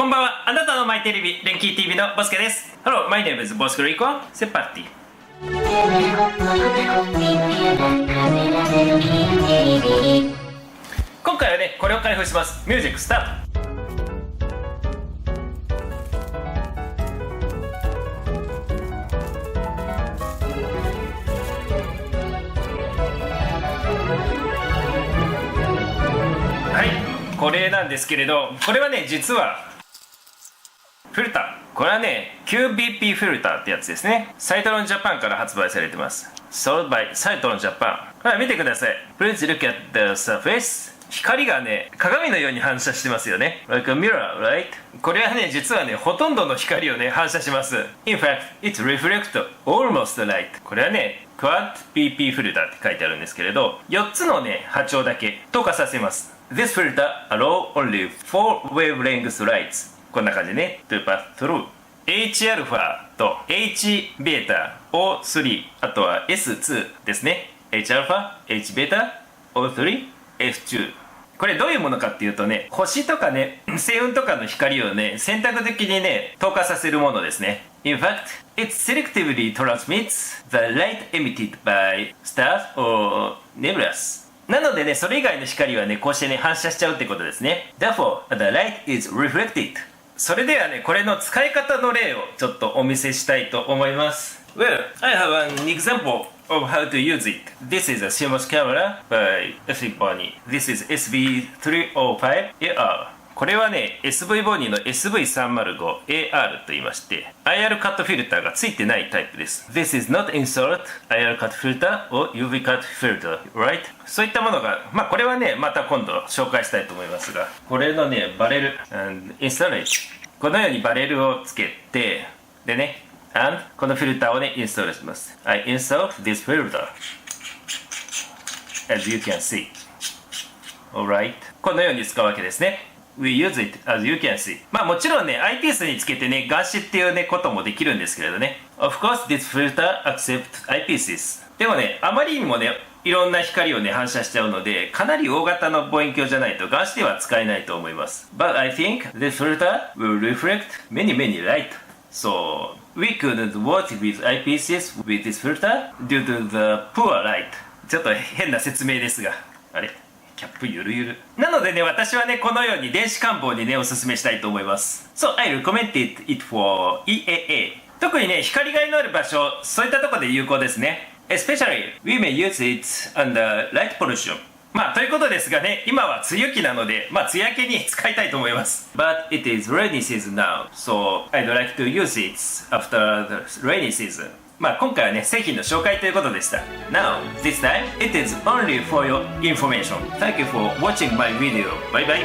こんばんは。あなたのマイテレビ、連キー TV のボスケです。Hello, my name is Bosco Rico. C'est parti. 今回はね、これを開封します。ミュージックスタート。これなんですけれど、これはね、実はフィルター、これはね QBP フィルターってやつですね。サイトロンジャパンから発売されてます。 Sold by サイトロンジャパン。見てください。 Please look at the surface。 光がね、鏡のように反射してますよね。 Like a mirror, right? これはね、実はね、ほとんどの光をね、反射します。 In fact, it reflects almost light。 これはねQuad BP フィルターって書いてあるんですけれど、4つのね、波長だけ透過させます。This filter allow only 4 wavelength lights。 こんな感じね。To pass through Hα と Hβ、O3、あとは S2 ですね。Hα、Hβ、O3、F2。これどういうものかっていうとね、星とかね、星雲とかの光をね、選択的にね、透過させるものですね。In fact, it selectively transmits the light emitted by stars or nebulas。なのでね、それ以外の光はね、こうしてね、反射しちゃうってことですね。Therefore, the light is reflected。 それではね、これの使い方の例をちょっとお見せしたいと思います。Well, I have an example of how to use it. This is a CMOS camera by SV Boni. This is SV305AR。これはね、SV ボニーの SV305AR と言いまして、IR カットフィルターがついてないタイプです。This is not insert IR カットフィルター or UV カットフィルター、right? そういったものが、これはね、また今度紹介したいと思いますが、これのね、バレル and install it。 このようにバレルをつけて、でね、and このフィルターをね、インストールします。I install this filter as you can see。 Alright。 このように使うわけですね。We use it as you can see。 もちろんね、アイピースにつけてね、ガンシっていうね、こともできるんですけれどね。Of course, this filter accepts eyepieces。 でもね、あまりにもね、いろんな光をね、反射しちゃうので、かなり大型の望遠鏡じゃないとガンシでは使えないと思います。But I think this filter will reflect many light. So, we couldn't work with eyepieces with this filter due to the poor light。 ちょっと変な説明ですが、あれキャップゆるゆる。なのでね、私はね、このように電子感棒にね、おすすめしたいと思います。So, I recommend it for EAA。 特にね、光害のある場所、そういったところで有効ですね。Especially, we may use it under light pollution。 ということですがね、今は梅雨期なので、梅雨明けに使いたいと思います。But it is rainy season now, so I'd like to use it after the rainy season。今回はね、製品の紹介ということでした。Now, this time, it is only for your information. Thank you for watching my video. Bye bye.